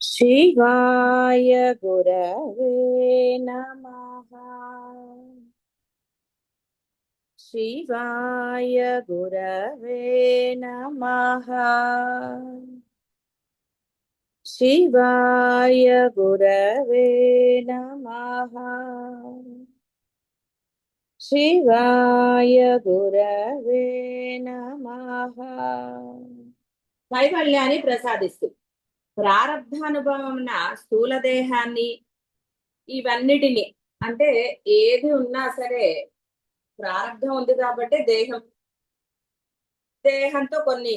शिवाय गुरवे नमः। शिवाय गुरवे नमः। शिवाय गुरवे नमः। शिवाय गुरवे नमः। కైవల్యాన్ని ప్రసాదిస్తుంది. ప్రారబ్ధానుభవం స్థూల దేహాన్ని ఇవన్నిటిని అంటే ఏది ఉన్నా సరే ప్రారంధం ఉంది కాబట్టి దేహంతో కొన్ని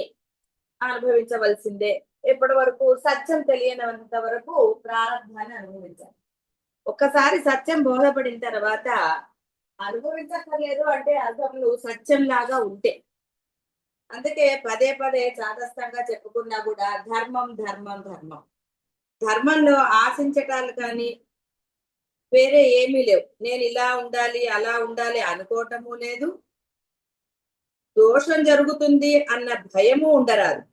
అనుభవించవలసిందే. ఎప్పటి వరకు సత్యం తెలియనంత వరకు ప్రారంధాన్ని అనుభవించాలి. ఒక్కసారి సత్యం బోధపడిన తర్వాత అనుభవించక్కర్లేదు అంటే అర్థం నువ్వు సత్యం లాగా ఉంటే. అందుకే పదే పదే చాదస్తంగా చెప్పుకున్నా కూడా ధర్మం ధర్మం ధర్మం. ధర్మంలో ఆశించటాలు కానీ వేరే ఏమీ లేవు. నేను ఇలా ఉండాలి అలా ఉండాలి అనుకోవటము లేదు. దోషం జరుగుతుంది అన్న భయము ఉండరాదు.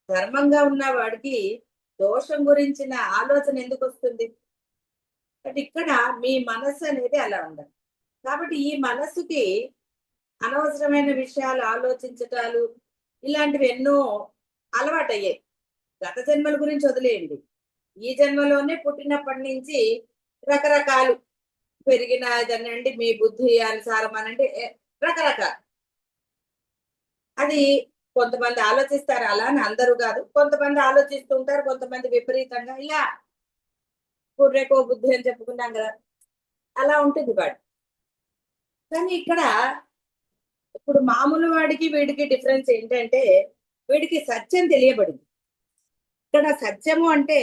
ధర్మంగా ఉన్న వాడికి దోషం గురించిన ఆలోచన ఎందుకు వస్తుంది? బట్ ఇక్కడ మీ మనస్సు అనేది అలా ఉండదు. కాబట్టి ఈ మనస్సుకి అనవసరమైన విషయాలు ఆలోచించటాలు ఇలాంటివి ఎన్నో అలవాటయ్యాయి. గత జన్మల గురించి వదిలేయండి. ఈ జన్మలోనే పుట్టినప్పటి నుంచి రకరకాలు పెరిగిన దాన్ని మీ బుద్ధి అనుసారం అనంటే రకరకాలు. అది కొంతమంది ఆలోచిస్తారు, అలా అని అందరూ కాదు. కొంతమంది ఆలోచిస్తుంటారు, కొంతమంది విపరీతంగా ఇలా కుర్రెకో బుద్ధి అని చెప్పుకున్నాం కదా, అలా ఉంటుంది వాడు. కానీ ఇక్కడ ఇప్పుడు మామూలు వాడికి వీడికి డిఫరెన్స్ ఏంటంటే వీడికి సత్యం తెలియబడింది. ఇక్కడ సత్యము అంటే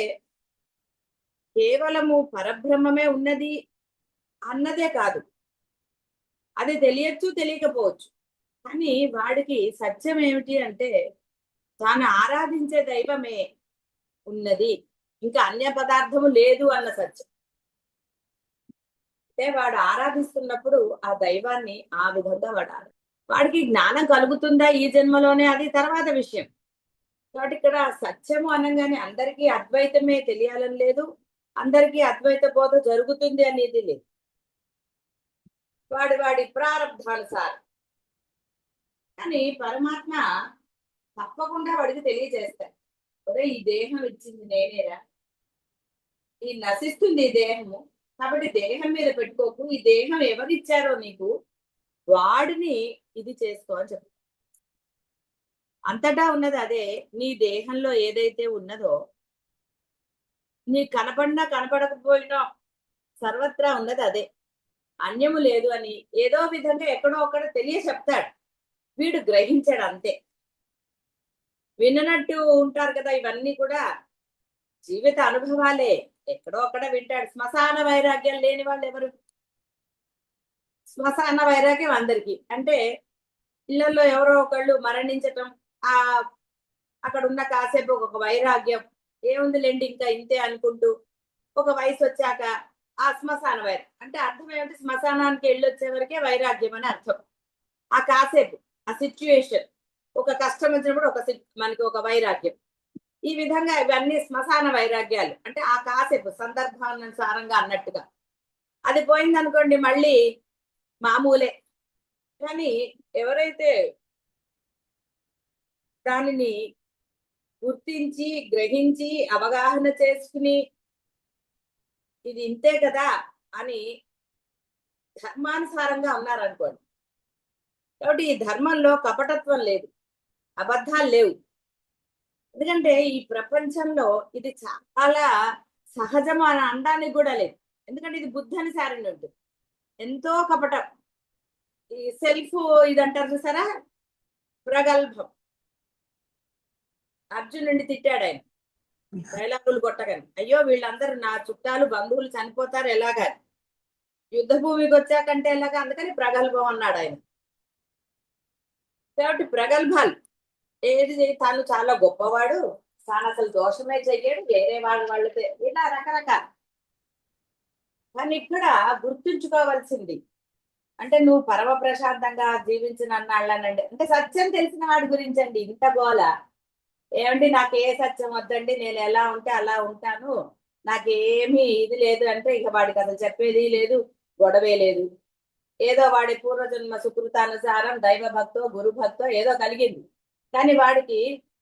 కేవలము పరబ్రహ్మమే ఉన్నది అన్నదే కాదు. అది తెలియచ్చు తెలియకపోవచ్చు. కానీ వాడికి సత్యం ఏమిటి అంటే తాను ఆరాధించే దైవమే ఉన్నది, ఇంకా అన్య పదార్థము లేదు అన్న సత్యం. అంటే వాడు ఆరాధిస్తున్నప్పుడు ఆ దైవాన్ని ఆ విధంగా వాడికి జ్ఞానం కలుగుతుందా ఈ జన్మలోనే అది తర్వాత విషయం. కాబట్టి ఇక్కడ సత్యము అనగానే అందరికీ అద్వైతమే తెలియాలని లేదు, అందరికీ అద్వైత బోధ జరుగుతుంది అనేది లేదు. వాడి ప్రారంధానుసారం. కానీ పరమాత్మ తప్పకుండా వాడికి తెలియజేస్తాడు. ఒరే ఈ దేహం ఇచ్చింది నేనేరా, ఈ నశిస్తుంది ఈ దేహము, కాబట్టి దేహం మీద పెట్టుకోకు, ఈ దేహం ఎవరిచ్చారో నీకు వాడిని ఇది చేసుకో అని చెప్పు. అంతటా ఉన్నది అదే. నీ దేహంలో ఏదైతే ఉన్నదో నీ కనపడినా కనపడకపోయినా సర్వత్రా ఉన్నది అదే, అన్యము లేదు అని ఏదో విధంగా ఎక్కడో ఒక్కడ తెలియ చెప్తాడు. వీడు గ్రహించాడు అంతే. విననట్టు ఉంటారు కదా, ఇవన్నీ కూడా జీవిత అనుభవాలే. ఎక్కడో అక్కడ వింటాడు. శ్మశాన వైరాగ్యం లేని వాళ్ళు ఎవరు? శ్మశాన వైరాగ్యం అందరికీ అంటే ఇళ్లలో ఎవరో ఒకళ్ళు మరణించటం, ఆ అక్కడ ఉన్న కాసేపు ఒక వైరాగ్యం, ఏముందిలేండి ఇంకా ఇంతే అనుకుంటూ ఒక వయసు వచ్చాక ఆ శ్మశాన వైరం అంటే అర్థం ఏమిటి? శ్మశానానికి వెళ్ళొచ్చే వరకే వైరాగ్యం అని అర్థం. ఆ కాసేపు ఆ సిచ్యువేషన్, ఒక కష్టం వచ్చినప్పుడు మనకి ఒక వైరాగ్యం. ఈ విధంగా ఇవన్నీ శ్మశాన వైరాగ్యాలు అంటే ఆ కాసేపు సందర్భానుసారంగా అన్నట్టుగా. అది పోయింది అనుకోండి మళ్ళీ మామూలే. కానీ ఎవరైతే దానిని గుర్తించి గ్రహించి అవగాహన చేసుకుని ఇది ఇంతే కదా అని ధర్మానుసారంగా ఉన్నారనుకోండి, కాబట్టి ఈ ధర్మంలో కపటత్వం లేదు, అబద్ధాలు లేవు. ఎందుకంటే ఈ ప్రపంచంలో ఇది చాలా సహజము అని అనడానికి కూడా లేదు. ఎందుకంటే ఇది బుద్ధి అనుసారంగా ఉంటుంది. ఎంతో కపటం. ఈ సెల్ఫ్ ఇదంటారు చూసారా, ప్రగల్భం. అర్జునుడిని తిట్టాడు ఆయన డైలాగులు కొట్టగాని, అయ్యో వీళ్ళందరూ నా చుట్టాలు బంధువులు చనిపోతారు ఎలాగా, యుద్ధ భూమికి వచ్చాకంటే ఎలాగా, అందుకని ప్రగల్భం అన్నాడు ఆయన. కాబట్టి ప్రగల్భాలు ఏది తాను చాలా గొప్పవాడు, తాను అసలు దోషమే చెయ్యడు, వేరే వాళ్ళతో ఇలా రకరకాల. కానీ ఇక్కడ గుర్తుంచుకోవాల్సింది అంటే నువ్వు పరమ ప్రశాంతంగా జీవించిన అన్నాళ్ళనండి అంటే సత్యం తెలిసిన వాడి గురించి అండి ఇంత గోల. ఏమండి నాకు ఏ సత్యం వద్దండి, నేను ఎలా ఉంటే అలా ఉంటాను, నాకేమీ ఇది లేదు అంటే ఇక వాడికి అసలు చెప్పేది లేదు, గొడవే లేదు. ఏదో వాడి పూర్వజన్మ సుకృతానుసారం దైవ భక్తో గురు భక్తో ఏదో కలిగింది. కానీ వాడికి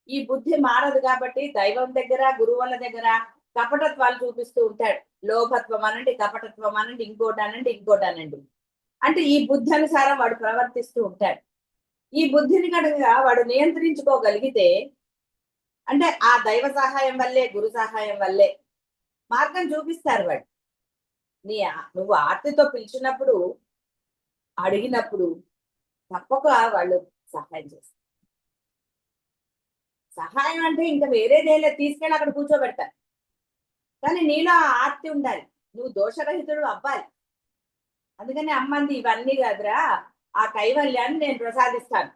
ఈ బుద్ధి మారదు కాబట్టి దైవం దగ్గర గురువుల దగ్గర కపటత్వాలు చూపిస్తూ ఉంటాడు. లోభత్వం అనండి, కపటత్వం అనండి, ఇంకోటి అనండి, ఇంకోటి అనండి. అంటే ఈ బుద్ధి అనుసారం వాడు ప్రవర్తిస్తూ ఉంటాడు. ఈ బుద్ధిని కనుక వాడు నియంత్రించుకోగలిగితే, అంటే ఆ దైవ సహాయం వల్లే, గురు సహాయం వల్లే మార్గం చూపిస్తారు వాడు. నువ్వు ఆర్తితో పిలిచినప్పుడు, అడిగినప్పుడు తప్పక వాళ్ళు సహాయం చేస్తారు. సహాయం అంటే ఇంకా వేరేదేలే, తీసుకెళ్ళి అక్కడ కూర్చోబెడతారు. కానీ నీలో ఆ ఆర్తి ఉండాలి, నువ్వు దోషరహితుడు అవ్వాలి. అందుకని అమ్మంది ఇవన్నీ కాదురా, ఆ కైవల్యాన్ని నేను ప్రసాదిస్తాను.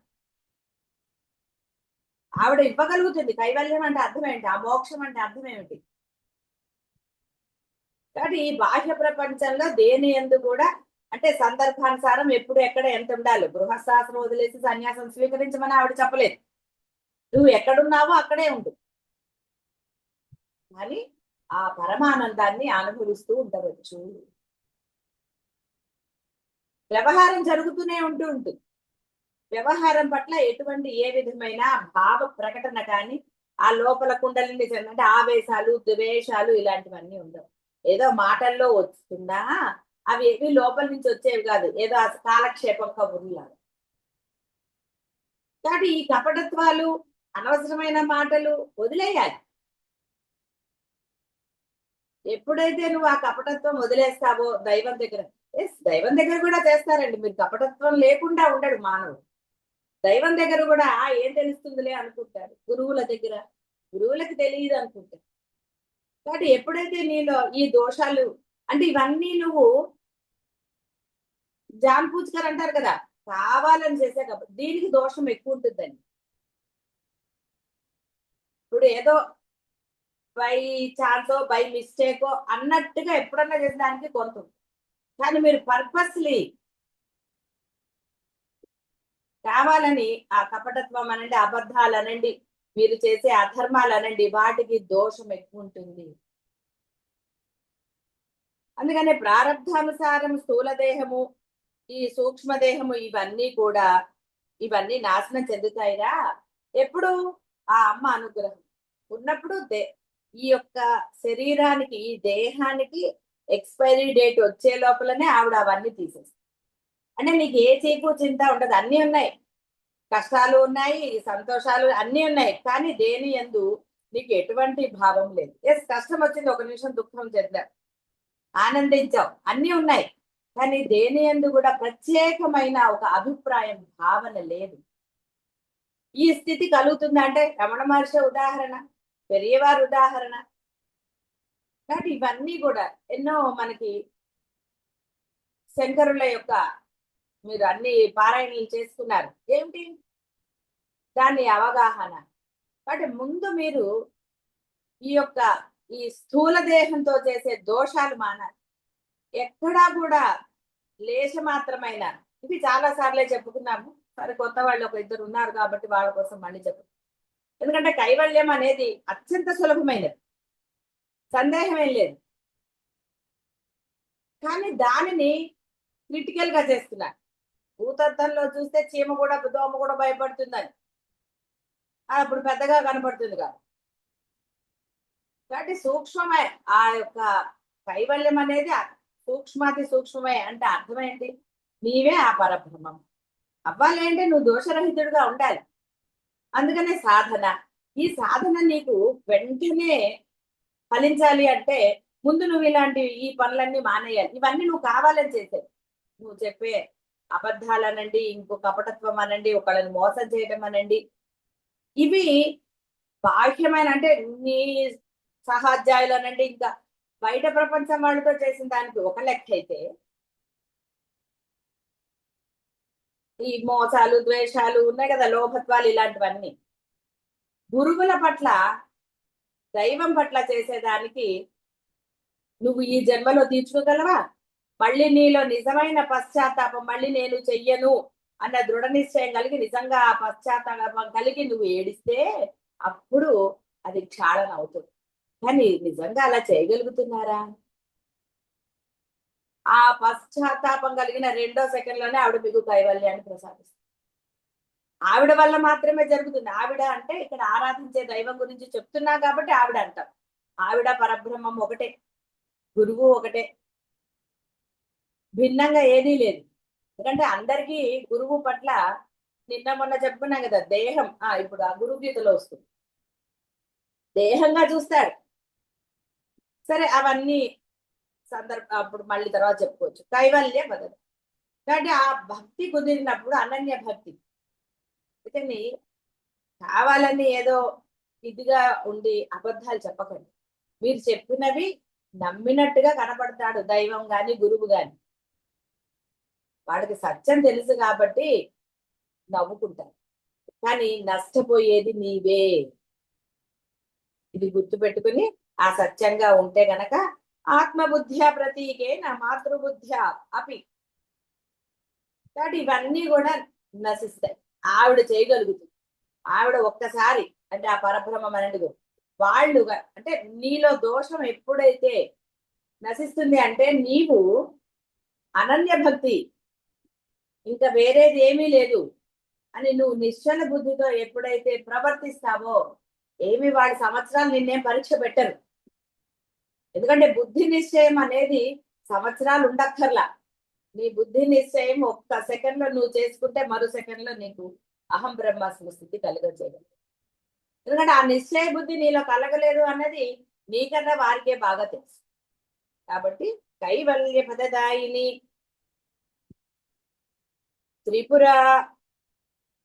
ఆవిడ ఇవ్వగలుగుతుంది. కైవల్యం అంటే అర్థం ఏంటి, ఆ మోక్షం అంటే అర్థం ఏమిటి? కాబట్టి ఈ బాహ్య ప్రపంచంలో దేని యందు కూడా అంటే సందర్భానుసారం ఎప్పుడు ఎక్కడ ఎంత ఉండాలి. గృహస్థాశ్రం వదిలేసి సన్యాసం స్వీకరించమని ఆవిడ చెప్పలేదు. నువ్వు ఎక్కడున్నావో అక్కడే ఉండు, కానీ ఆ పరమానందాన్ని అనుభవిస్తూ ఉండవచ్చు. వ్యవహారం జరుగుతూనే ఉంటుంది. వ్యవహారం పట్ల ఎటువంటి ఏ విధమైన భావ ప్రకటన కానీ, ఆ లోపల కుండలిని అంటే ఆవేశాలు, ద్వేషాలు ఇలాంటివన్నీ ఉండవు. ఏదో మాటల్లో వస్తుందా, అవి ఏవి లోపల నుంచి వచ్చేవి కాదు, ఏదో కాలక్షేపం కబుర్లాగా. కాబట్టి ఈ కపటత్వాలు, అనవసరమైన మాటలు వదిలేయాలి. ఎప్పుడైతే నువ్వు ఆ కపటత్వం వదిలేస్తావో దైవం దగ్గర, దైవం దగ్గర కూడా చేస్తారండి. మీరు కపటత్వం లేకుండా ఉండడు మానవుడు. దైవం దగ్గర కూడా ఏం తెలుస్తుందిలే అనుకుంటారు. గురువుల దగ్గర గురువులకు తెలియదు అనుకుంటారు. కాబట్టి ఎప్పుడైతే నీలో ఈ దోషాలు, అంటే ఇవన్నీ నువ్వు జాన్ పూజ్కర్ అంటారు కదా, కావాలని చేసే కాబట్టి దీనికి దోషం ఎక్కువ ఉంటుందని. ఇప్పుడు ఏదో బై ఛాన్సో బై మిస్టేకో అన్నట్టుగా ఎప్పుడన్నా చేసిన దానికి కొంత, కానీ మీరు పర్పస్లీ కావాలని ఆ కపటత్వం అనండి, అబద్ధాలు అనండి, మీరు చేసే అధర్మాలు అనండి, వాటికి దోషం ఎక్కువ ఉంటుంది. అందుకనే ప్రారంధానుసారం స్థూల దేహము, ఈ సూక్ష్మదేహము ఇవన్నీ కూడా ఇవన్నీ నాశనం చెందుతాయిరా ఎప్పుడు ఆ అమ్మ అనుగ్రహం ఉన్నప్పుడు. ఈ యొక్క శరీరానికి, ఈ దేహానికి ఎక్స్పైరీ డేట్ వచ్చే లోపలనే ఆవిడ అవన్నీ తీసేస్తుంది. అంటే నీకు ఏ చీకు చింత ఉండదు, అన్నీ ఉన్నాయి, కష్టాలు ఉన్నాయి, సంతోషాలు అన్నీ ఉన్నాయి, కానీ దేని యందు నీకు ఎటువంటి భావం లేదు. ఎస్, కష్టం వచ్చింది, ఒక నిమిషం దుఃఖం చెందావు, ఆనందించావు, అన్నీ ఉన్నాయి, కానీ దేని యందు కూడా ప్రత్యేకమైన ఒక అభిప్రాయం, భావన లేదు. ఈ స్థితి కలుగుతుందంటే రమణ మహర్షి ఉదాహరణ, పెరియవారు ఉదాహరణ. కాబట్టి ఇవన్నీ కూడా ఎన్నో మనకి శంకరుల యొక్క, మీరు అన్ని పారాయణలు చేసుకున్నారు ఏమిటి, దాని అవగాహన. కాబట్టి ముందు మీరు ఈ యొక్క ఈ స్థూల దేహంతో చేసే దోషాలు మానాలి. ఎక్కడా కూడా లేశ మాత్రమైన, ఇవి చాలా సార్లే చెప్పుకున్నాము, సరే కొత్త వాళ్ళు ఒక ఇద్దరు ఉన్నారు కాబట్టి వాళ్ళ కోసం మళ్ళీ చెప్పు. ఎందుకంటే కైవల్యం అనేది అత్యంత సులభమైనది, సందేహం ఏం లేదు, కానీ దానిని క్రిటికల్ గా చేస్తున్నారు. భూతత్వంలో చూస్తే చీమ కూడా, దోమ కూడా భయపడుతుందని, అప్పుడు పెద్దగా కనపడుతుంది కాదు. కాబట్టి సూక్ష్మమే ఆ యొక్క కైవల్యం అనేది, సూక్ష్మాతి సూక్ష్మమే అంటే అర్థమేంటి, నీవే ఆ పరబ్రహ్మం అవ్వాలి అంటే నువ్వు దోషరహితుడిగా ఉండాలి. అందుకనే సాధన, ఈ సాధన నీకు వెంటనే ఫలించాలి అంటే ముందు నువ్వు ఇలాంటి ఈ పనులన్నీ మానేయాలి. ఇవన్నీ నువ్వు కావాలని చేసేవి, నువ్వు చెప్పే అబద్ధాలు అనండి, ఇంకో కపటత్వం అనండి, ఒకళ్ళని మోసం చేయడం అనండి, ఇవి బాహ్యమైన అంటే నీ సహాధ్యాయులు అనండి, ఇంకా బయట ప్రపంచం వాళ్ళతో చేసిన దానికి ఒక లెక్క అయితే, ఈ మోసాలు, ద్వేషాలు ఉన్నాయి కదా, లోభత్వాలు ఇలాంటివన్నీ గురువుల పట్ల, దైవం పట్ల చేసేదానికి నువ్వు ఈ జన్మలో తీర్చుకోగలవా? మళ్ళీ నీలో నిజమైన పశ్చాత్తాపం, మళ్ళీ నేను చెయ్యను అన్న దృఢ నిశ్చయం కలిగి నిజంగా ఆ పశ్చాత్తాపం కలిగి నువ్వు ఏడిస్తే అప్పుడు అది క్షాళన అవుతుంది. కానీ నిజంగా అలా చేయగలుగుతున్నారా? ఆ పశ్చాత్తాపం కలిగిన 2వ సెకండ్లోనే ఆవిడ మీకు కైవల్యాన్ని ప్రసాదిస్తుంది. ఆవిడ వల్ల మాత్రమే జరుగుతుంది. ఆవిడ అంటే ఇక్కడ ఆరాధించే దైవం గురించి చెప్తున్నా కాబట్టి ఆవిడ అంటాం. ఆవిడ పరబ్రహ్మం ఒకటే, గురువు ఒకటే, భిన్నంగా ఏదీ లేదు. ఎందుకంటే అందరికీ గురువు పట్ల నిన్న మొన్న చెప్పుకున్నాం కదా, దేహం ఇప్పుడు ఆ గురు గీతలో వస్తుంది. దేహంగా చూస్తాడు. సరే అవన్నీ అప్పుడు మళ్ళీ తర్వాత చెప్పుకోవచ్చు. కైవల్య బదలు. కాబట్టి ఆ భక్తి కుదిరినప్పుడు అనన్య భక్తి. అందుకని కావాలని ఏదో ఇదిగా ఉండి అబద్ధాలు చెప్పకండి. మీరు చెప్పినవి నమ్మినట్టుగా కనపడతాడు దైవం గాని గురువు గాని. వాడికి సత్యం తెలుసు కాబట్టి నవ్వుకుంటారు. కానీ నష్టపోయేది నీవే. ఇది గుర్తు పెట్టుకుని ఆ సత్యంగా ఉంటే గనక ఆత్మబుద్ధ్యా ప్రతీకే నా మాతృబుద్ధ్యా అపి. కాబట్టి ఇవన్నీ కూడా నశిస్తాయి. ఆవిడ చేయగలుగుతుంది. ఆవిడ ఒక్కసారి అంటే ఆ పరబ్రహ్మం అనేది వాళ్ళు అంటే నీలో దోషం ఎప్పుడైతే నశిస్తుంది అంటే నీవు అనన్య భక్తి, ఇంకా వేరేది ఏమీ లేదు అని నువ్వు నిశ్చల బుద్ధితో ఎప్పుడైతే ప్రవర్తిస్తావో ఏమి వాడి సంవత్సరాలు నిన్నేం పరీక్ష పెట్టరు. ఎందుకంటే బుద్ధి నిశ్చయం అనేది సంవత్సరాలు ఉండక్కర్లా. నీ బుద్ధి నిశ్చయం ఒక్క సెకండ్ లో నువ్వు చేసుకుంటే మరో సెకండ్ లో నీకు అహం బ్రహ్మాస్మి స్థితి కలగజేయగలదు. ఎందుకంటే ఆ నిశ్చయ బుద్ధి నీలో కలగలేదు అన్నది నీకన్నా వారికే బాగా తెలుసు. కాబట్టి కైవల్య పదదాయిని త్రిపుర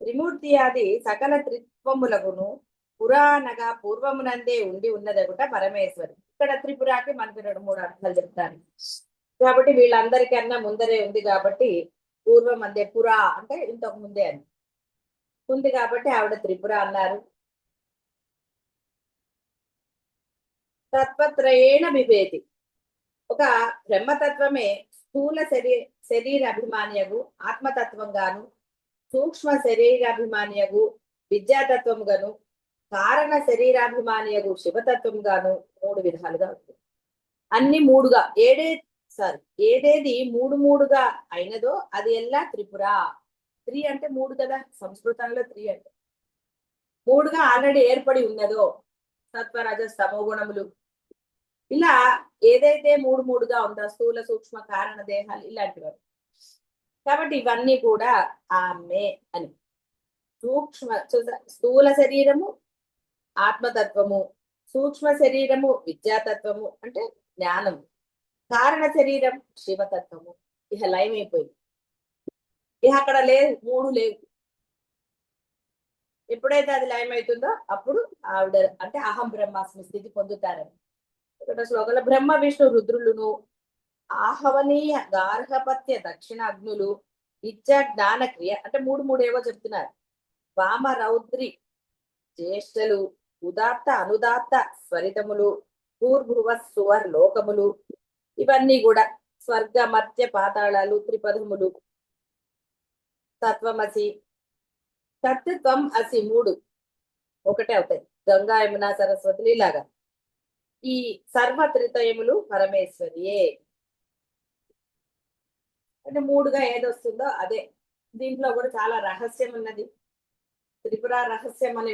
త్రిమూర్తి ఆది సకల త్రిత్వములగును పురాణగా పూర్వమునందే ఉండి ఉన్నదగుట పరమేశ్వరి. ఇక్కడ త్రిపురాకి మనకి 2-3 అర్థాలు చెప్తాను. కాబట్టి వీళ్ళందరికన్నా ముందరే ఉంది కాబట్టి పూర్వం అందే పురా అంటే ఇంతకు ముందే అని ఉంది కాబట్టి ఆవిడ త్రిపుర అన్నారు. తత్వత్రయేణ విభేది. ఒక బ్రహ్మతత్వమే స్థూల శరీరాభిమానియగు ఆత్మతత్వం గాను, సూక్ష్మ శరీరాభిమానియగు విద్యాతత్వం గాను, కారణ శరీరాభిమానియగు శివతత్వం గాను 3 విధాలుగా ఉంటుంది. అన్ని మూడుగా ఏదేది మూడుగా అయినదో అది ఎల్లా త్రిపుర. త్రి అంటే 3 కదా, సంస్కృతంలో త్రి అంటే 3గా ఆల్రెడీ ఏర్పడి ఉన్నదో సత్వరజ తమో గుణములు ఇలా ఏదైతే మూడుగా ఉందో స్థూల సూక్ష్మ కారణ దేహాలు ఇలాంటివి. కాబట్టి ఇవన్నీ కూడా ఆమె అని. సూక్ష్మ స్థూల శరీరము ఆత్మతత్వము, సూక్ష్మ శరీరము విద్యాతత్వము అంటే జ్ఞానము, కారణ శరీరం శివతత్వము. ఇక లయం అయిపోయింది. ఇక అక్కడ లేదు, 3 లేవు. ఎప్పుడైతే అది లయం అవుతుందో అప్పుడు ఆవిడ అంటే అహం బ్రహ్మాస్మి స్థితి పొందుతారని. ఇక్కడ శ్లోకంలో బ్రహ్మ విష్ణు రుద్రులను ఆహవనీయ గార్హపత్య దక్షిణాగ్నులు ఇచ్చ జ్ఞాన క్రియ అంటే 3 ఏవో చెప్తున్నారు. వామ రౌద్రి జ్యేష్ఠలు ఉదాత్త అనుదాత్త స్వరితములు పూర్భువ సువర్ లోకములు ఇవన్నీ కూడా స్వర్గ మర్త్య పాతాళాలు త్రిపదములు తత్వమసి తత్వం అసి 3 ఒకటే అవుతాయి. గంగా యమున సరస్వతులు ఇలాగా ఈ సర్వ త్రితయములు పరమేశ్వరియే. అంటే 3గా ఏదొస్తుందో అదే. దీంట్లో కూడా చాలా రహస్యం ఉన్నది. త్రిపుర రహస్యం అనే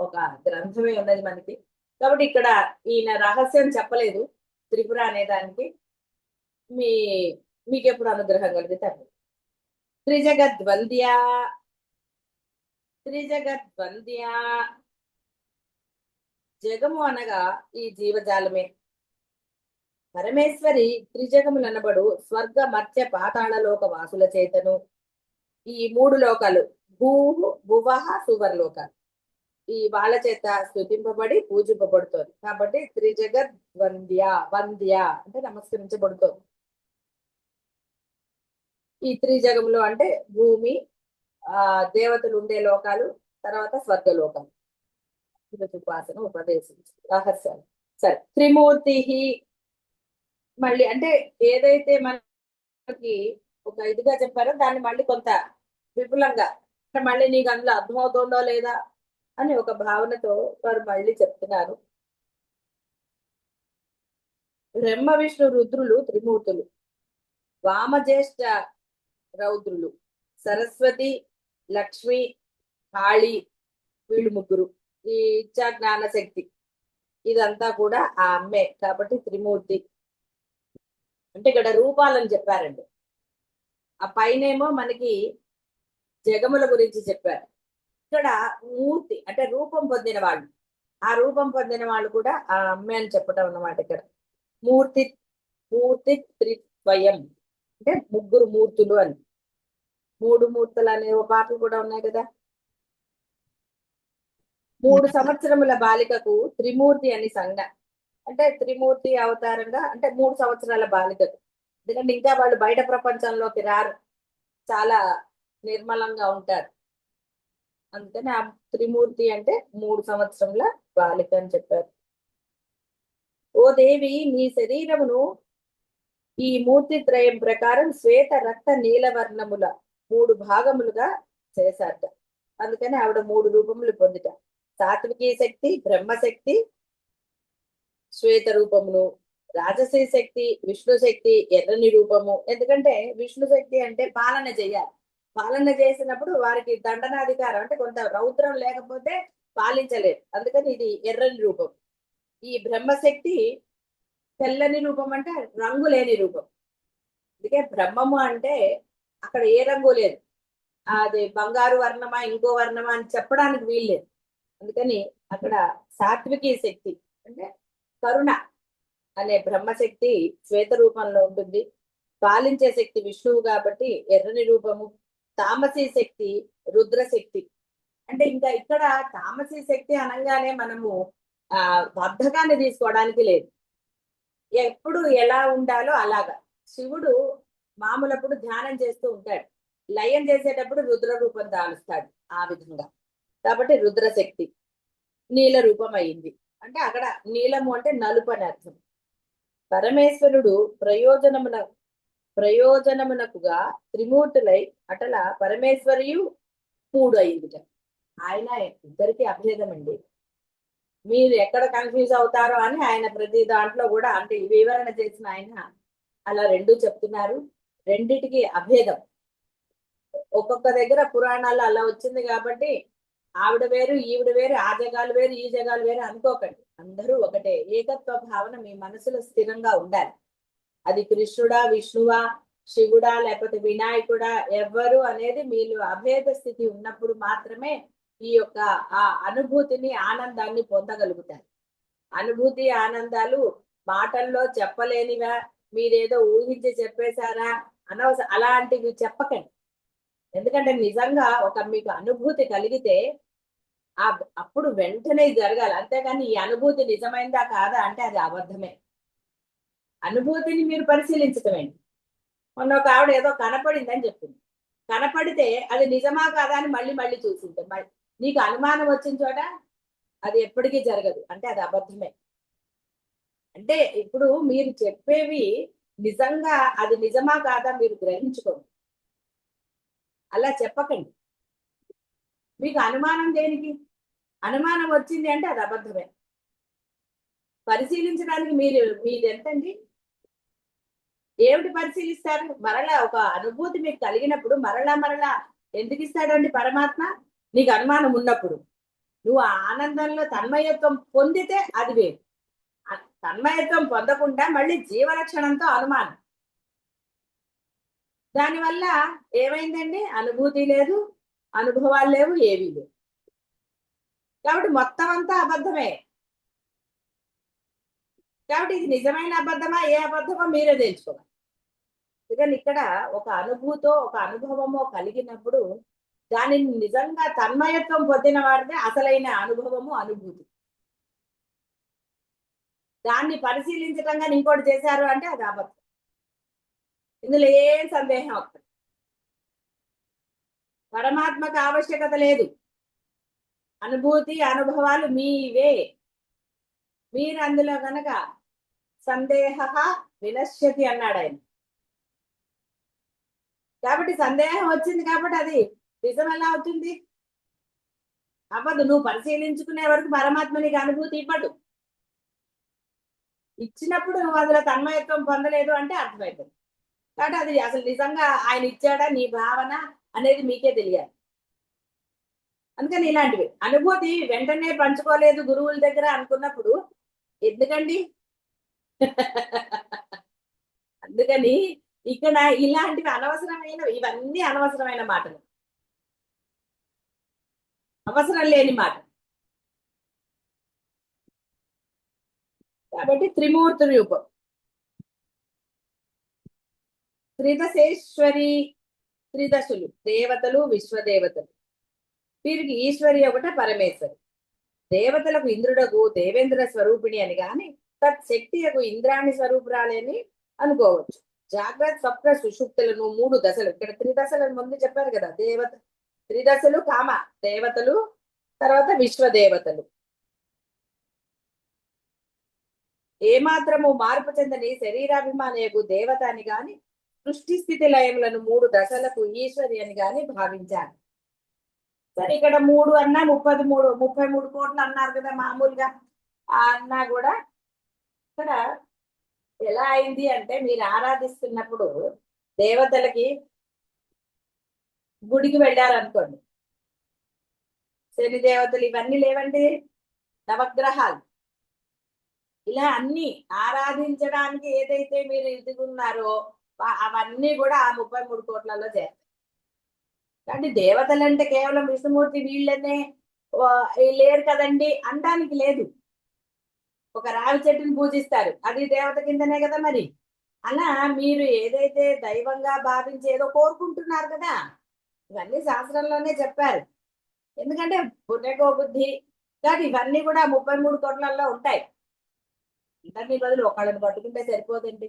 ఒక గ్రంథమే ఉన్నది మనకి. కాబట్టి ఇక్కడ ఈయన రహస్యం చెప్పలేదు త్రిపుర అనే దానికి. మీకెప్పుడు అనుగ్రహం కలిగితే త్రిజగద్వంద్య జగము అనగా ఈ జీవజాలమే. పరమేశ్వరి త్రిజగములనబడు స్వర్గ మత్స్య పాతాళ లోక వాసుల చేతను ఈ 3 లోకాలు భూహు భువహ సువర్లోకాలు ఈ వాళ్ళ చేత స్తుతింపబడి పూజింపబడుతోంది. కాబట్టి త్రిజగద్వంద్య అంటే నమస్కరించబడుతోంది. ఈ త్రిజగములు అంటే భూమి, దేవతలు ఉండే లోకాలు, తర్వాత స్వర్గలోకాలు. ఉపాసన ఉపదేశించు రహస్యాలు. సరే, త్రిమూర్తి మళ్ళీ అంటే ఏదైతే మనకి ఒక ఇదిగా చెప్పారో దాన్ని మళ్ళీ కొంత విపులంగా అంటే మళ్ళీ నీకు అందులో అర్థమవుతుందో లేదా అని ఒక భావనతో వారు మళ్ళీ చెప్తున్నారు. బ్రహ్మ విష్ణు రుద్రులు త్రిమూర్తులు, వామజ్యేష్ఠ రౌద్రులు, సరస్వతి, లక్ష్మి, కాళి, వీళ్ళు ముగ్గురు. ఈ ఇచ్చా జ్ఞాన శక్తి ఇదంతా కూడా ఆ అమ్మే కాబట్టి త్రిమూర్తి. అంటే ఇక్కడ రూపాలని చెప్పారండి. ఆ పైనేమో మనకి జగముల గురించి చెప్పారు. ఇక్కడ మూర్తి అంటే రూపం పొందిన వాళ్ళు, ఆ రూపం పొందిన వాళ్ళు కూడా ఆ అమ్మే అని చెప్పటం అన్నమాట. ఇక్కడ మూర్తి, మూర్తి త్రిద్వయం అంటే ముగ్గురు మూర్తులు అని. మూడు మూర్తులు అనే ఒక పాటలు కూడా ఉన్నాయి కదా. 3 సంవత్సరముల బాలికకు త్రిమూర్తి అని సంజ్ఞ. అంటే త్రిమూర్తి అవతారంగా అంటే 3 సంవత్సరాల బాలికకు. ఎందుకంటే ఇంకా వాళ్ళు బయట ప్రపంచంలోకి రారు, చాలా నిర్మలంగా ఉంటారు. అందుకని ఆ త్రిమూర్తి అంటే 3 సంవత్సరముల బాలిక అని చెప్పారు. ఓ దేవి, నీ శరీరమును ఈ మూర్తి త్రయం ప్రకారం శ్వేత రక్త నీలవర్ణముల 3 భాగములుగా చేశారట. అందుకని ఆవిడ 3 రూపములు పొందిట. సాత్వికీ శక్తి, బ్రహ్మశక్తి శ్వేత రూపమును, రాజసీ శక్తి విష్ణు శక్తి ఎర్రని రూపము. ఎందుకంటే విష్ణు శక్తి అంటే పాలన చేయాలి. పాలన చేసినప్పుడు వారికి దండనాధికారం అంటే కొంత రౌద్రం లేకపోతే పాలించలేరు. అందుకని ఇది ఎర్రని రూపం. ఈ బ్రహ్మశక్తి తెల్లని రూపం అంటే రంగు లేని రూపం. అందుకే బ్రహ్మము అంటే అక్కడ ఏ రంగు లేదు, అది బంగారు వర్ణమా ఇంకో వర్ణమా అని చెప్పడానికి వీల్లేదు. అందుకని అక్కడ సాత్వికీ శక్తి అంటే కరుణ అనే బ్రహ్మశక్తి శ్వేత రూపంలో ఉంటుంది. పాలించే శక్తి విష్ణువు కాబట్టి ఎర్రని రూపము. తామసీ శక్తి రుద్రశక్తి. అంటే ఇంకా ఇక్కడ తామసీ శక్తి అనగానే మనము బద్ధకాన్ని తీసుకోవడానికి లేదు. ఎప్పుడు ఎలా ఉండాలో అలాగా. శివుడు మామూలప్పుడు ధ్యానం చేస్తూ ఉంటాడు, లయం చేసేటప్పుడు రుద్ర రూపం దాలుస్తాడు ఆ విధంగా. కాబట్టి రుద్రశక్తి నీల రూపం అయింది. అంటే అక్కడ నీలము అంటే నలుపు అని అర్థం. పరమేశ్వరుడు ప్రయోజనమునకుగా త్రిమూర్తులై అటల పరమేశ్వరియు 3 అయిందిట. ఆయన ఇద్దరికి అభేదం అండి. మీరు ఎక్కడ కన్ఫ్యూజ్ అవుతారో అని ఆయన ప్రతి దాంట్లో కూడా అంటే వివరణ చేసిన ఆయన అలా 2 చెప్తున్నారు. రెండిటికి అభేదం. ఒక్కొక్క దగ్గర పురాణాలు అలా వచ్చింది కాబట్టి ఆవిడ వేరు ఈవిడ వేరు, ఆ జగాలు వేరు ఈ జగాలు వేరు అనుకోకండి. అందరూ ఒకటే. ఏకత్వ భావన మీ మనసులో స్థిరంగా ఉండాలి. అది కృష్ణుడా, విష్ణువా, శివుడా, లేకపోతే వినాయకుడా, ఎవరు అనేది మీరు అభేద స్థితి ఉన్నప్పుడు మాత్రమే ఈ యొక్క ఆ అనుభూతిని ఆనందాన్ని పొందగలుగుతారు. అనుభూతి ఆనందాలు మాటల్లో చెప్పలేనివా, మీరేదో ఊహించి చెప్పేశారా అనవసరం అలాంటివి చెప్పకండి. ఎందుకంటే నిజంగా ఒక మీకు అనుభూతి కలిగితే అప్పుడు వెంటనే జరగాలి. అంతేగాని ఈ అనుభూతి నిజమైందా కాదా అంటే అది అబద్ధమే. అనుభూతిని మీరు పరిశీలించటమేంటి. మొన్న ఒక ఆవిడ ఏదో కనపడిందని చెప్పింది. కనపడితే అది నిజమా కాదా అని మళ్ళీ మళ్ళీ చూసింది. నీకు అనుమానం వచ్చిన చోట అది ఎప్పటికీ జరగదు అంటే అది అబద్ధమే. అంటే ఇప్పుడు మీరు చెప్పేవి నిజంగా అది నిజమా కాదా మీరు గ్రహించుకోండి, అలా చెప్పకండి. మీకు అనుమానం దేనికి? అనుమానం వచ్చింది అంటే అది అబద్ధమే. పరిశీలించడానికి మీది ఎంతండి? ఏమిటి పరిశీలిస్తారు? మరలా ఒక అనుభూతి మీకు కలిగినప్పుడు మరలా ఎందుకు ఇస్తాడండి పరమాత్మ? నీకు అనుమానం ఉన్నప్పుడు. నువ్వు ఆ ఆనందంలో తన్మయత్వం పొందితే అది వేరు. తన్మయత్వం పొందకుండా మళ్ళీ జీవలక్షణంతో అనుమానం. దానివల్ల ఏమైందండి? అనుభూతి లేదు, అనుభవాలు లేవు, ఏవీ లేవు. కాబట్టి మొత్తం అంతా అబద్ధమే. కాబట్టి ఇది నిజమైన అబద్ధమా ఏ అబద్ధమో మీరే తెలుసుకోవాలి. ఎందుకని ఇక్కడ ఒక అనుభూతో ఒక అనుభవమో కలిగినప్పుడు దానిని నిజంగా తన్మయత్వం పొందిన వాడితే అసలైన అనుభవము అనుభూతి. దాన్ని పరిశీలించటంగా ఇంకోటి చేశారు అంటే అది అబద్ధం. ఇందులో ఏం సందేహం అక్కడ. పరమాత్మకు ఆవశ్యకత లేదు. అనుభూతి అనుభవాలు మీవే. మీరు అందులో గనక సందేహ వినశ్యతి అన్నాడు ఆయన. కాబట్టి సందేహం వచ్చింది కాబట్టి అది నిజం ఎలా అవుతుంది? అవ్వదు. నువ్వు పరిశీలించుకునే వరకు పరమాత్మ నీకు అనుభూతి ఇవ్వడు. ఇచ్చినప్పుడు నువ్వు అందులో తన్మయత్వం పొందలేదు అంటే అర్థమవుతుంది. కాబట్టి అది అసలు నిజంగా ఆయన ఇచ్చాడా నీ భావన అనేది మీకే తెలియాలి. అందుకని ఇలాంటివి అనుభూతి వెంటనే పంచుకోలేదు గురువుల దగ్గర అనుకున్నప్పుడు ఎందుకండి? అందుకని ఇక్కడ ఇలాంటివి అనవసరమైన, ఇవన్నీ అనవసరమైన మాటలు, అవసరం లేని మాట. కాబట్టి త్రిమూర్తి రూపం త్రిదశేశ్వరి, త్రిదశులు దేవతలు విశ్వదేవతలు. వీరికి ఈశ్వరి ఒకట పరమేశ్వరి. దేవతలకు ఇంద్రుడకు దేవేంద్ర స్వరూపిణి అని గాని తత్శక్తి యొక్క ఇంద్రాణి స్వరూపురాలని అనుకోవచ్చు. జాగ్రత్త స్వప్న సుషుప్తులను 3 దశలు, ఇక్కడ త్రిదశలను ముందు చెప్పారు కదా. దేవత త్రిదశలు కామ దేవతలు, తర్వాత విశ్వదేవతలు. ఏమాత్రము మార్పు చెందని శరీరాభిమానయకు దేవత అని గాని సృష్టి స్థితి లయములను 3 దశలకు ఈశ్వరి అని గాని భావించారు. సరే ఇక్కడ 3 అన్నా 33 కోట్లు అన్నారు కదా మామూలుగా. అన్నా కూడా ఇక్కడ ఎలా అయింది అంటే మీరు ఆరాధిస్తున్నప్పుడు దేవతలకి గుడికి వెళ్ళారనుకోండి, శని దేవతలు ఇవన్నీ లేవండి, నవగ్రహాలు ఇలా అన్ని ఆరాధించడానికి ఏదైతే మీరు ఎదుగున్నారో అవన్నీ కూడా ఆ 33 కోట్లలో చేస్తాయి. కానీ దేవతలంటే కేవలం విష్ణుమూర్తి వీళ్ళనే లేరు కదండి అనడానికి లేదు. ఒక రావి చెట్టుని పూజిస్తారు, అది దేవత కిందనే కదా. మరి అలా మీరు ఏదైతే దైవంగా భావించి ఏదో కోరుకుంటున్నారు కదా, ఇవన్నీ శాస్త్రంలోనే చెప్పారు. ఎందుకంటే పుణ్యకో బుద్ధి కానీ ఇవన్నీ కూడా 33 కోట్లలో ఉంటాయి. అందరినీ బదులు ఒకళ్ళని పట్టుకుంటే సరిపోదండి,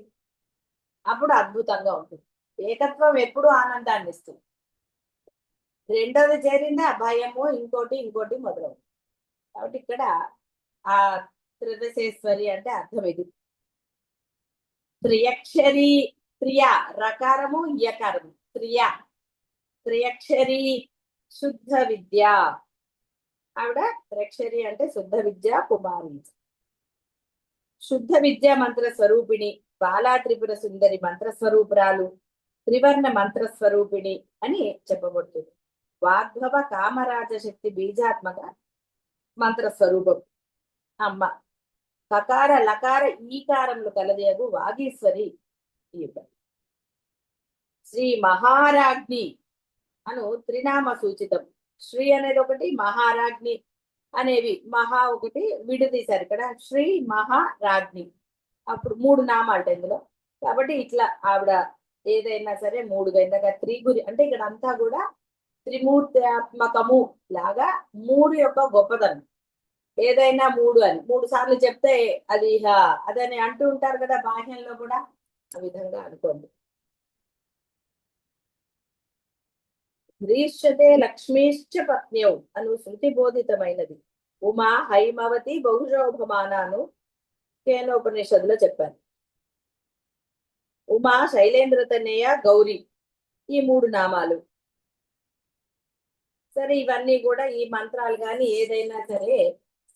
అప్పుడు అద్భుతంగా ఉంటుంది. ఏకత్వం ఎప్పుడు ఆనందాన్ని ఇస్తుంది. రెండోది చేరిందా భయము, ఇంకోటి మొదలవుతుంది. కాబట్టి ఇక్కడ ఆ త్రిదశేశ్వరి అంటే అర్థం ఇది. త్రియక్షరి, త్రియ రకారము యకారము, త్రియక్షరి శుద్ధ విద్య. ఆవిడ త్రియక్షరి అంటే శుద్ధ విద్య కుమారి. శుద్ధ విద్య మంత్ర స్వరూపిణి, బాలా త్రిపుర సుందరి మంత్ర స్వరూపురాలు, త్రివర్ణ మంత్ర స్వరూపిణి అని చెప్పబడుతుంది. వాగ్భవ కామరాజ శక్తి బీజాత్మక మంత్ర స్వరూపం అమ్మ. కకార లకార ఈకారములు కలదేగు వాగీశ్వరి. శ్రీ మహారాజ్ఞి అను త్రినామ సూచితం. శ్రీ అనేది ఒకటి, మహారాజ్ఞి అనేవి మహా ఒకటి విడదీశారు ఇక్కడ. శ్రీ మహారాజ్ఞి అప్పుడు 3 నామాలట ఇందులో. కాబట్టి ఇట్లా ఆవిడ ఏదైనా సరే 3గా ఇందాక త్రిగురి అంటే ఇక్కడ అంతా కూడా త్రిమూర్త్యాత్మకము లాగా 3 యొక్క గొప్పదనం. ఏదైనా 3 అని 3 సార్లు చెప్తే అది అదని అంటూ ఉంటారు కదా బాహ్యంలో కూడా, ఆ విధంగా అనుకోండి. హ్రీష్యతే లక్ష్మీశ్చ పత్న్యౌ అను శృతి బోధితమైనది. ఉమా హైమవతి బహుశోభమానాను కేనోపనిషత్తులో చెప్పారు. ఉమా, శైలేంద్రతనేయ, గౌరీ ఈ 3 నామాలు. సరే ఇవన్నీ కూడా ఈ మంత్రాలు కానీ ఏదైనా సరే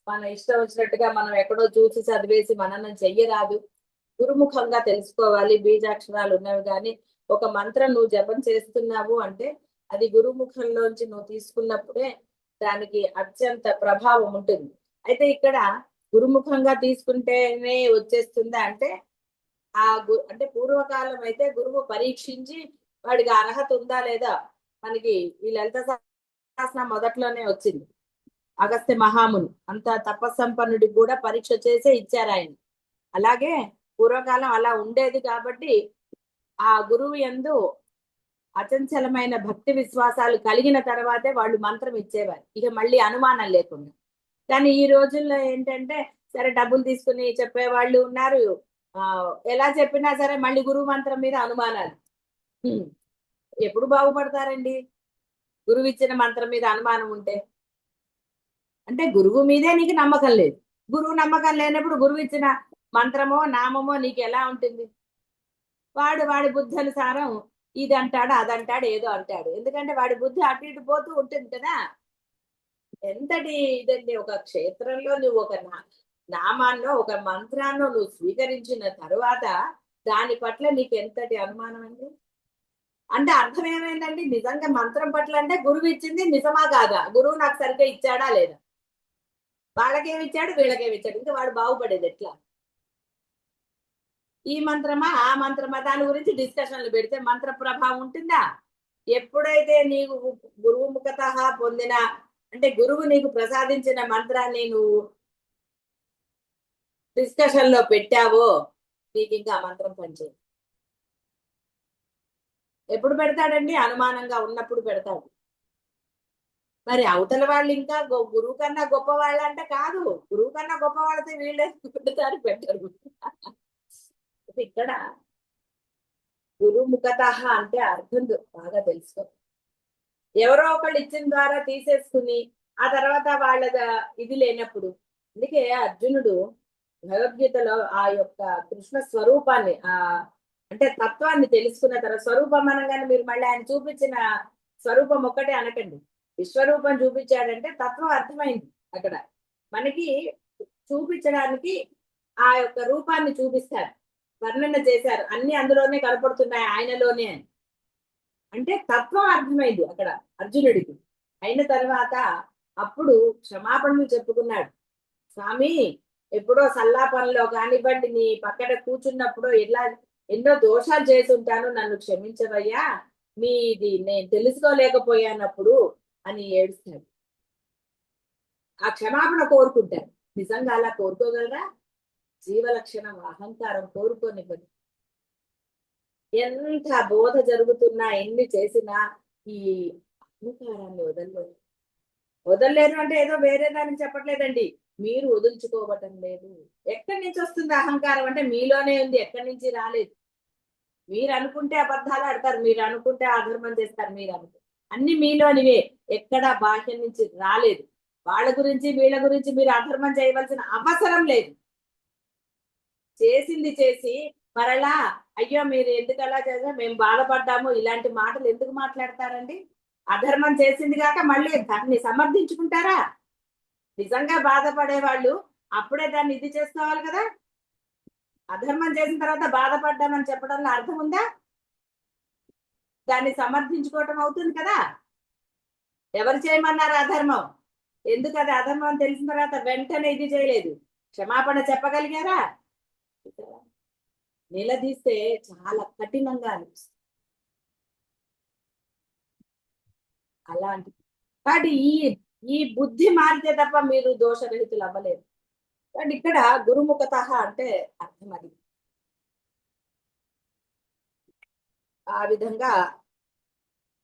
మన ఇష్టం వచ్చినట్టుగా మనం ఎక్కడో చూసి చదివేసి మననం చెయ్యరాదు. గురుముఖంగా తెలుసుకోవాలి. బీజాక్షరాలు ఉన్నవి కానీ ఒక మంత్రం నువ్వు జపం చేస్తున్నావు అంటే అది గురుముఖంలోంచి నువ్వు తీసుకున్నప్పుడే దానికి అత్యంత ప్రభావం ఉంటుంది. అయితే ఇక్కడ గురుముఖంగా తీసుకుంటేనే వచ్చేస్తుందా అంటే అంటే పూర్వకాలం అయితే గురువు పరీక్షించి వాడికి అర్హత ఉందా లేదా. మనకి ఈ లలిత సహస్రనామం మొదట్లోనే వచ్చింది. అగస్త్య మహాముని అంత తపస్సంపన్నుడికి కూడా పరీక్ష చేసే ఇచ్చారు ఆయన. అలాగే పూర్వకాలం అలా ఉండేది కాబట్టి ఆ గురువు యందు అచంచలమైన భక్తి విశ్వాసాలు కలిగిన తర్వాతే వాళ్ళు మంత్రం ఇచ్చేవారు, ఇక మళ్ళీ అనుమానం లేకుండా. కానీ ఈ రోజుల్లో ఏంటంటే సరే డబ్బులు తీసుకుని చెప్పేవాళ్ళు ఉన్నారు, ఎలా చెప్పినా సరే మళ్ళీ గురువు మంత్రం మీద అనుమానాలు. ఎప్పుడు బాగుపడతారండి? గురువు ఇచ్చిన మంత్రం మీద అనుమానం ఉంటే అంటే గురువు మీదే నీకు నమ్మకం లేదు. గురువు నమ్మకం లేనప్పుడు గురువు ఇచ్చిన మంత్రమో నామమో నీకు ఎలా ఉంటుంది? వాడి బుద్ధి అనుసారం ఇది అంటాడు, అదంటాడు, ఏదో అంటాడు. ఎందుకంటే వాడి బుద్ధి అటు ఇటు పోతూ ఉంటుంది కదా. ఎంతటి ఇదండి, ఒక క్షేత్రంలో నువ్వు ఒక నామాన్నో ఒక మంత్రాన్నో నువ్వు స్వీకరించిన తరువాత దాని పట్ల నీకు ఎంతటి అనుమానం అండి. అంటే అర్థం ఏమైందండి, నిజంగా మంత్రం పట్ల అంటే గురువు ఇచ్చింది నిజమా కాదా, గురువు నాకు సరిగ్గా ఇచ్చాడా లేదా, వాళ్ళకేమి ఇచ్చాడు వీళ్ళకేమి ఇచ్చాడు, ఇంకా వాడు బాగుపడేది ఎట్లా, ఈ మంత్రమా ఆ మంత్రమా దాని గురించి డిస్కషన్లు పెడితే మంత్ర ప్రభావం ఉంటుందా. ఎప్పుడైతే నీకు గురువు ముఖత పొందిన, అంటే గురువు నీకు ప్రసాదించిన మంత్రాన్ని నువ్వు డిస్కషన్ లో పెట్టావో నీకు ఇంకా ఆ మంత్రం పనిచేయదు. ఎప్పుడు పెడతాడండి, అనుమానంగా ఉన్నప్పుడు పెడతాడు. మరి అవతల వాళ్ళు ఇంకా గురువు కన్నా గొప్ప వాళ్ళు అంటే కాదు, గురువు కన్నా గొప్ప వాళ్ళతో వీళ్ళే పెడతారు పెట్టరు. ఇక్కడ గురు ముఖత అంటే అర్థం బాగా తెలుసుకో. ఎవరో ఒకళ్ళు ఇచ్చిన ద్వారా తీసేసుకుని ఆ తర్వాత వాళ్ళ ఇది లేనప్పుడు, అందుకే అర్జునుడు భగవద్గీతలో ఆ యొక్క కృష్ణ స్వరూపాన్ని అంటే తత్వాన్ని తెలుసుకున్న తర్వాత, స్వరూపం అనగానే మీరు మళ్ళీ ఆయన చూపించిన స్వరూపం ఒక్కటే అనకండి, విశ్వరూపం చూపించాడంటే తత్వం అర్థమైంది అక్కడ మనకి. చూపించడానికి ఆ యొక్క రూపాన్ని చూపిస్తారు, వర్ణన చేశారు, అన్ని అందులోనే కనపడుతున్నాయి ఆయనలోనే అని. అంటే తత్వం అర్థమైంది అక్కడ అర్జునుడికి. అయిన తర్వాత అప్పుడు క్షమాపణలు చెప్పుకున్నాడు. స్వామి, ఎప్పుడో సల్లాపనలో కానివ్వండి, నీ పక్కన కూర్చున్నప్పుడు ఇలా ఎన్నో దోషాలు చేసి ఉంటాను, నన్ను క్షమించవయ్యా, మీది నేను తెలుసుకోలేకపోయానప్పుడు అని ఏడుస్తాడు. ఆ క్షమాపణ కోరుకుంటారు. నిజంగా అలా కోరుకోగలరా? జీవలక్షణం అహంకారం కోరుకోనివ్వదు. ఎంత బోధ జరుగుతున్నా ఎన్ని చేసినా ఈ అహంకారాన్ని వదలలేరు అంటే ఏదో వేరే దానికి చెప్పట్లేదండి, మీరు వదులుచుకోవటం లేదు. ఎక్కడి నుంచి వస్తుంది అహంకారం అంటే మీలోనే ఉంది, ఎక్కడి నుంచి రాలేదు. మీరు అనుకుంటే అబద్ధాలు ఆడతారు, మీరు అనుకుంటే అధర్మం చేస్తారు, మీరు అనుకుంటే అన్ని మీలోనివే, ఎక్కడ బాహ్యం నుంచి రాలేదు. వాళ్ళ గురించి వీళ్ళ గురించి మీరు అధర్మం చేయవలసిన అవసరం లేదు. చేసింది చేసి మరలా అయ్యో మీరు ఎందుకు అలా చేసా, మేము బాధపడ్డాము, ఇలాంటి మాటలు ఎందుకు మాట్లాడతారండి. అధర్మం చేసింది కాక మళ్ళీ దాన్ని సమర్థించుకుంటారా? నిజంగా బాధపడే వాళ్ళు అప్పుడే దాన్ని ఇది చేసుకోవాలి కదా. అధర్మం చేసిన తర్వాత బాధపడ్డామని చెప్పడంలో అర్థం ఉందా? దాన్ని సమర్థించుకోవటం అవుతుంది కదా. ఎవరు చేయమన్నారు అధర్మం? ఎందుకు అది అధర్మం తెలిసిన తర్వాత వెంటనే ఇది చేయలేదు, క్షమాపణ చెప్పగలిగారా? నిలదీస్తే చాలా కఠినంగా అనిపిస్తుంది అలాంటి. కాబట్టి ఈ బుద్ధి మారితే తప్ప మీరు దోషరహితులు అవ్వలేరు. కాబట్టి ఇక్కడ గురుముఖత అంటే అర్థం అది. ఆ విధంగా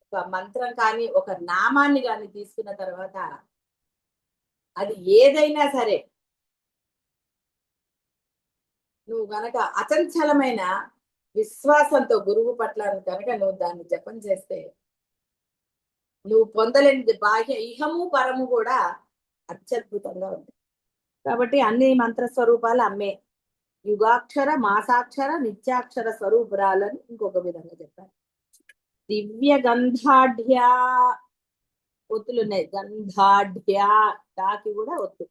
ఒక మంత్రం కానీ ఒక నామాన్ని కానీ తీసుకున్న తర్వాత అది ఏదైనా సరే నువ్వు గనక అచంచలమైన విశ్వాసంతో గురువు పట్ల కనుక నువ్వు దాన్ని జపం చేస్తే నువ్వు పొందలేని బాహ్య ఇహము పరము కూడా అత్యద్భుతంగా ఉంది. కాబట్టి అన్ని మంత్ర స్వరూపాలు అమ్మే. యుగాక్షర మాసాక్షర నిత్యాక్షర స్వరూపురాలని ఇంకొక విధంగా చెప్పారు. దివ్య గంధాఢ్యా ఒత్తులున్నాయి, గంధాఢ్యా టాకి కూడా ఒత్తు.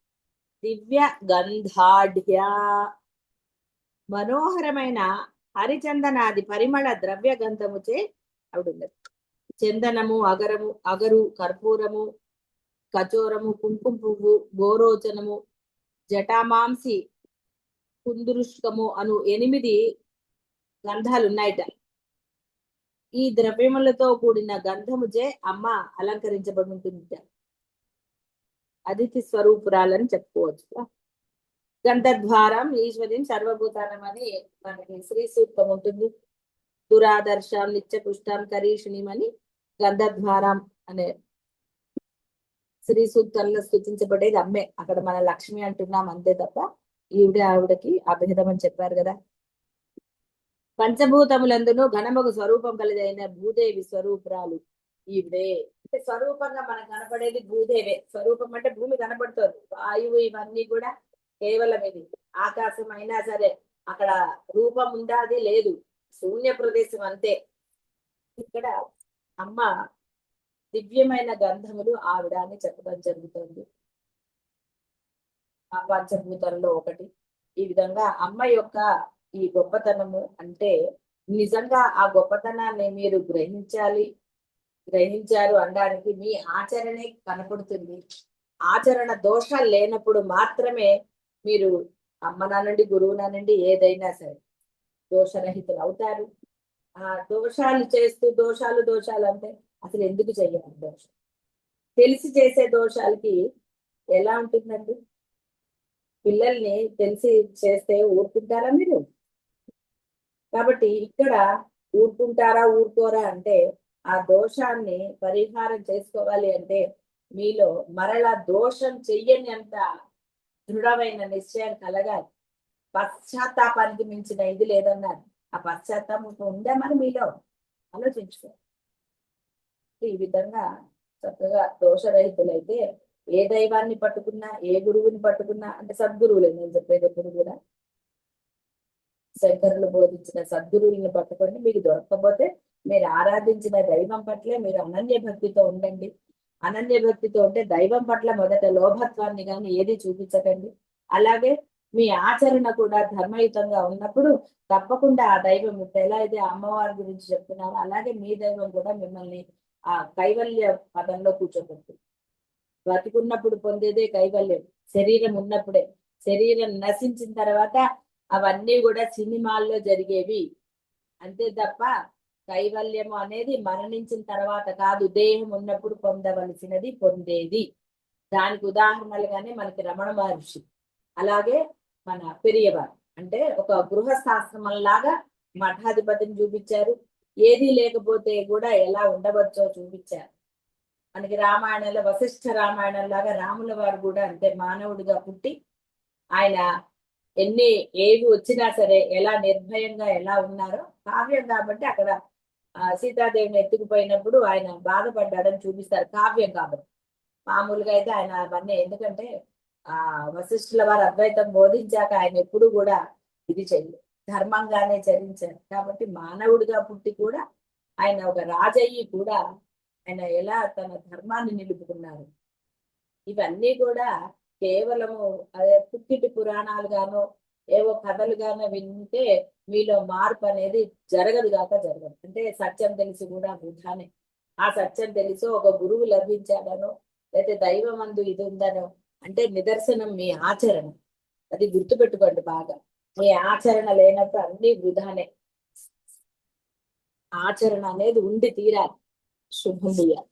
దివ్య గంధాఢ్యా మనోహరమైన హరిచందనాది పరిమళ ద్రవ్య గంధముచే ఆవిడున్నది. చందనము, అగరు, కర్పూరము, కచోరము, కుంకుమ పువ్వు, గోరోచనము, జటామాంసి, కుందురుష్కము అను 8 గంధాలు ఉన్నాయట. ఈ ద్రవ్యములతో కూడిన గంధముచే అమ్మ అలంకరించబడి ఉంటుంది. అతిథి స్వరూపురాలని చెప్పుకోవచ్చు. గంధద్వారం ఈశ్వరిని సర్వభూతానం అని మనకి శ్రీ సూక్తం ఉంటుంది. దురాదర్శం నిత్యపుష్టం కరీషిణిం అని గంధద్వారం అనే శ్రీ సూక్తంలో స్థుతించబడేది అమ్మే. అక్కడ మన లక్ష్మి అంటున్నాం అంతే తప్ప ఆవిడకి అభేదం అని చెప్పారు కదా. పంచభూతములందును ఘనముగు స్వరూపం కలిదైన భూదేవి స్వరూపురాలు ఈవిడే. అంటే స్వరూపంగా మనకు కనపడేది భూదేవే. స్వరూపం అంటే భూమి కనపడుతుంది, వాయువు ఇవన్నీ కూడా కేవలం ఇది. ఆకాశం అయినా సరే అక్కడ రూపం ఉందా, అది లేదు, శూన్య ప్రదేశం అంతే. ఇక్కడ అమ్మ దివ్యమైన గంధములు ఆవిడ అని చెప్పడం జరుగుతుంది. ఆ పంచభూతాలలో ఒకటి. ఈ విధంగా అమ్మ యొక్క ఈ గొప్పతనము అంటే నిజంగా ఆ గొప్పతనాన్ని మీరు గ్రహించారు అనడానికి మీ ఆచరణే కనపడుతుంది. ఆచరణ దోషాలు లేనప్పుడు మాత్రమే మీరు అమ్మ నానండి, గురువు నానండి ఏదైనా సరే దోషరహితులు అవుతారు. ఆ దోషాలు చేస్తూ దోషాలు అంటే అసలు ఎందుకు చెయ్యాలి దోషం? తెలిసి చేసే దోషాలకి ఎలా ఉంటుందండి? పిల్లల్ని తెలిసి చేస్తే ఊరుకుంటారా మీరు? కాబట్టి ఇక్కడ ఊరుకోరా అంటే ఆ దోషాన్ని పరిహారం చేసుకోవాలి అంటే మీలో మరలా దోషం చెయ్యని అంత దృఢమైన నిశ్చయం కలగాలి. పశ్చాత్తాపానికి మించిన ఇది లేదన్నారు. ఆ పశ్చాత్తాపం ఉందా మరి మీలో? ఆలోచించుకో. ఈ విధంగా చక్కగా దోషరహితులైతే ఏ దైవాన్ని పట్టుకున్నా, ఏ గురువుని పట్టుకున్నా, అంటే సద్గురువులే నేను చెప్పేది ఎప్పుడు కూడా శంకరులు బోధించిన సద్గురువులను పట్టుకోండి. మీకు దొరకకపోతే మీరు ఆరాధించిన దైవం పట్లే మీరు అనన్య భక్తితో ఉండండి. అనన్య భక్తితో ఉంటే దైవం పట్ల మొదట లోభత్వాన్ని కానీ ఏది చూపించకండి. అలాగే మీ ఆచరణ కూడా ధర్మయుతంగా ఉన్నప్పుడు తప్పకుండా ఆ దైవం ఇప్పుడు ఎలా అయితే అమ్మవారి గురించి చెప్తున్నారో అలాగే మీ దైవం కూడా మిమ్మల్ని ఆ కైవల్య పదంలో కూర్చోబెడుతుంది. బతికున్నప్పుడు పొందేదే కైవల్యం. శరీరం ఉన్నప్పుడే. శరీరం నశించిన తర్వాత అవన్నీ కూడా సినిమాల్లో జరిగేవి. అంతే తప్ప కైవల్యము అనేది మరణించిన తర్వాత కాదు, దేహం ఉన్నప్పుడు పొందవలసినది పొందేది. దానికి ఉదాహరణలుగానే మనకి రమణ మహర్షి, అలాగే మన పెరియవారు అంటే ఒక గృహస్థాశ్రమం లాగా మఠాధిపతిని చూపించారు. ఏదీ లేకపోతే కూడా ఎలా ఉండవచ్చో చూపించారు. మనకి రామాయణంలో వశిష్ఠ రామాయణం లాగా రాముల వారు కూడా అంతే మానవుడిగా పుట్టి ఆయన ఏవి వచ్చినా సరే ఎలా నిర్భయంగా ఎలా ఉన్నారో కావ్యం కాబట్టి అక్కడ సీతాదేవిని ఎత్తుకుపోయినప్పుడు ఆయన బాధపడ్డాడని చూపిస్తారు కావ్యం కాబట్టి. మామూలుగా అయితే ఆయన అవన్నీ ఎందుకంటే ఆ వశిష్ఠుల వారు అద్వైతం బోధించాక ఆయన ఎప్పుడు కూడా ఇది చెయ్యలేదు, ధర్మంగానే చరించారు. కాబట్టి మానవుడిగా పుట్టి కూడా ఆయన ఒక రాజయ్యి కూడా ఆయన ఎలా తన ధర్మాన్ని నిలుపుకున్నారు. ఇవన్నీ కూడా కేవలము అదే పుట్టిటి పురాణాలు గానో ఏవో కథలు గానో వింటే మీలో మార్పు అనేది జరగదు. అంటే సత్యం తెలిసి కూడా వృధానే. ఆ సత్యం తెలిసి ఒక గురువు లభించాడనో లేకపోతే దైవం అందు ఇది ఉందనో అంటే నిదర్శనం మీ ఆచరణ. అది గుర్తుపెట్టుకోండి బాగా. మీ ఆచరణ లేనప్పుడు అన్ని వృధానే. ఆచరణ అనేది ఉండి తీరాలి. శుభం చేయాలి.